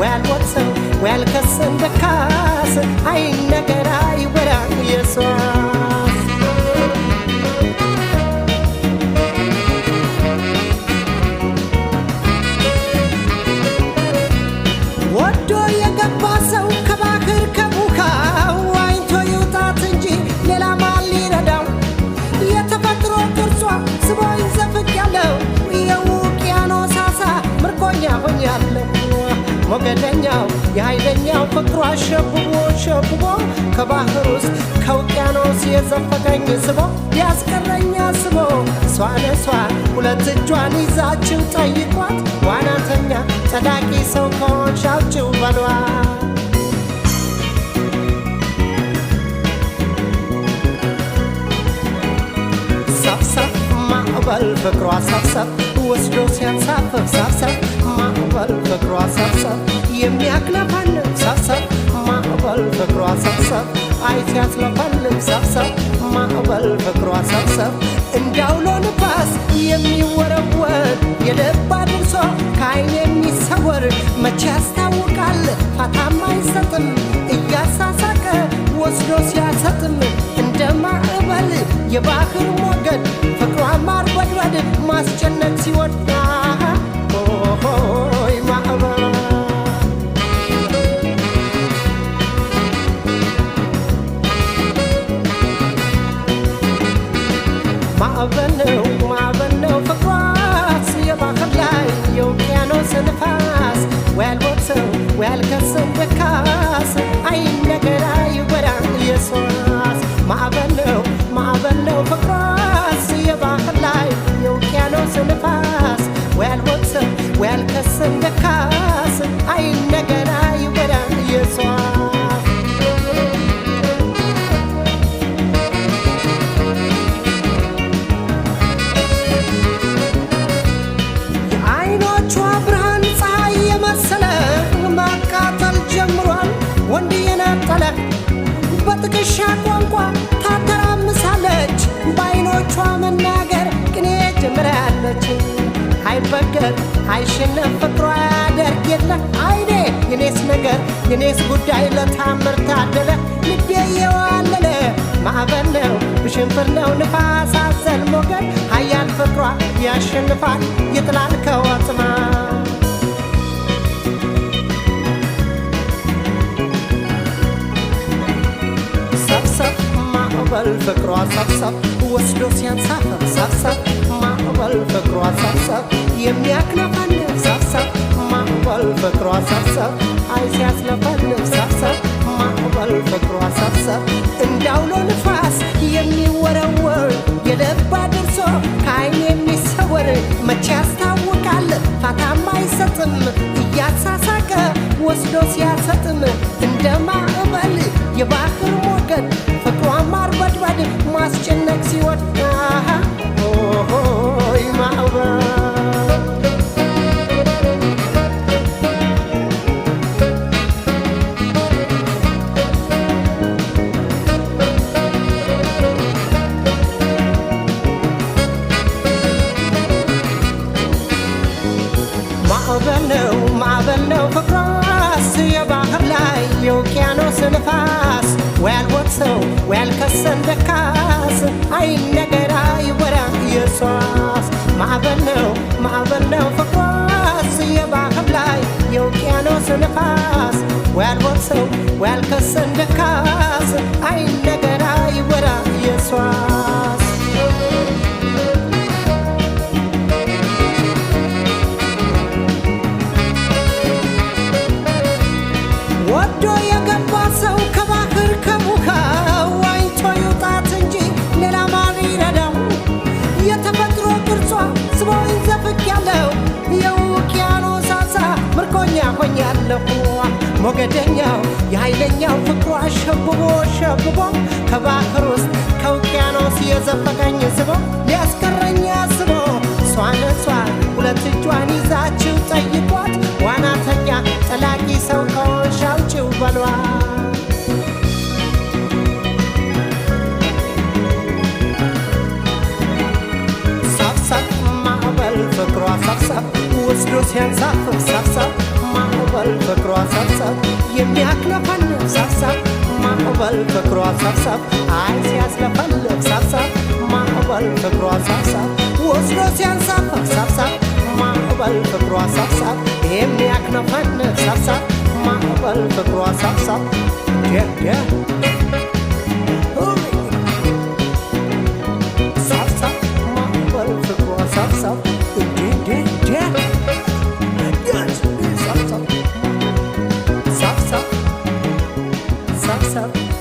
ወያልሞተው ወያልከሰን ደካስ አይነገር አይወራ ኢየሱስ ወዶ የገባ ሰው ከባህር ከቡካው ዋኝቶ ይውጣት እንጂ ሌላ ማን ሊረዳው የተፈጥሮ ቅርጿ ስቦኝ ዘፍቅ ያለው የውቅያኖስ አሳ ምርኮኛ ሆኛለሁ ሞገደኛው የኃይለኛው ፍቅሯ ሸብቦ ከባህር ውስጥ ከውቅያኖስ የዘፈቀኝ ስቦ ያስቀረኛ ስቦ እሷ ሁለት እጇን ይዛችው ጠይቋት ዋናተኛ ጸዳቂ ሰው ከሆንሽ አውጪው በሏት ሰብሰብ ማዕበል ፍቅሯ ሰብሰብ ወስዶ ሲያንሳፍፍ ሰብሰብ ማዕበል ፍቅሯ ሰብሰብ የሚያክለፈልፍ ሰብሰብ ማዕበል ፍቅሯ ሰብሰብ አይት ያስለፈልፍ ሰብሰብ ማዕበል ፍቅሯ ሰብሰብ እንዳውሎ ንፋስ የሚወረወር የልብ አድርሶ ከዓይን የሚሰወር መቼ ያስታውቃል ፋታም አይሰጥም እያሳሳቀ ወስዶ ሲያሰጥም እንደ ማዕበል የባህር ሞገድ ፍቅሯ ማርበድበድ ማስጨነቅ ሲወዳ ሆይ ማዕበል ማዕበል ነው ፍቅሯስ የባህር ላይ የውቅያኖስ ንፋስ ወያልሞተው ወያልከሰን ደካስ አይነገር አይወራ ኢየሱስ ማዕበል ነው ፍቅሯስ የባህር ላይ የውቅያኖስ ንፋስ ወያልሞተው ወያልከሰን ደካስ አይነገር አይወራ ኢየሱስ ወንድ የነጠለ በጥቅሻ ቋንቋ ታተራምሳለች በዓይኖቿ መናገር ቅኔ ጀምራለች አይበገር አይሸነፍ ፍቅሯ ያደርግ የለ አይኔ የኔስ ነገር የኔስ ጉዳይ ለታምር ታደለ ልቤ የዋለለ ማዕበል ነው ሽንፍር ነው ንፋስ አዘል ሞገድ ኃያል ፍቅሯ ያሸንፋል ይጥላል ከወጥማ ማዕበል ፍቅሯ ሰብሰብ ወስዶ ሲያንሳፈፍ ሰብሰብ ማዕበል ፍቅሯ ሰብሰብ የሚያክለፈልፍ ሰብሰብ ማዕበል ፍቅሯ ሰብሰብ አይ ሲያስለፈልፍ ሰብሰብ ማዕበል ፍቅሯ ሰብሰብ እንዳውሎ ንፋስ የሚወረወር የልብ አድርሶ ከዓይን የሚሰወር መቼ ያስታውቃል ፋታም አይሰጥም እያሳሳቀ ወስዶ ሲያሰጥም እንደ ማዕበል የባህር ሞገድ ፍቅሯ ማርበድበድ ማስጨነቅ ሲወዳ ሆይ ማዕበል ማዕበል ነው ፍቅሯስ የባህር ላይ የውቅያኖስ ንፋስ ወያልሞተው ወያልከሰን ደካስ አይነገር አይወራ ኢየሱስ ማዕበል ነው ፍቅሯስ የባህር ላይ የውቅያኖስ ንፋስ ወያልሞተው ወያልከሰን ደካስ አይነገር አይወራ ኢየሱስ ወዶ የገባ ሰው ከባህር ከቡካው ዋኝቶ ይውጣት እንጂ ሌላ ማን ይረዳው የተፈጥሮ ቅርጿ ስቦኝ ዘፍቅ ያለው የውቅያኖስ አሳ ምርኮኛ ሆኛለሁ ሞገደኛው የኃይለኛው ፍቅሯ ሸብቦ ከባህር ውስጥ ከውቅያኖስ የዘፈቀኝ ስቦ ሊያስቀረኝ አስቦ እሷ ሁለት እጇን ይዛችው ጠይቋት ዋናተኛ ጠላቂ ሰው ከሆንሽ አውጪው በሏት ሰብሰብ ማዕበል ፍቅሯ ሰብሰብ ወስዶ ሲያንሳፍፍ ሰብሰብ ማዕበል ማዕበል ፍቅሯ ሰብሰብ የሚያክለፈልፍ ሰብሰብ ማዕበል ፍቅሯ ሰብሰብ አይ ሲያስለፈልፍ ሰብሰብ ማዕበል ፍቅሯ ሰብሰብ ወስዶ ሲያንሳፈፍ ሰብሰብ ማዕበል ፍቅሯ ሰብሰብ የሚያክለፈልፍ ሰብሰብ ማዕበል ፍቅሯ ሰብሰብ ሰብሰብ ማዕበል ፍቅሯ ሰብሰብ Stop.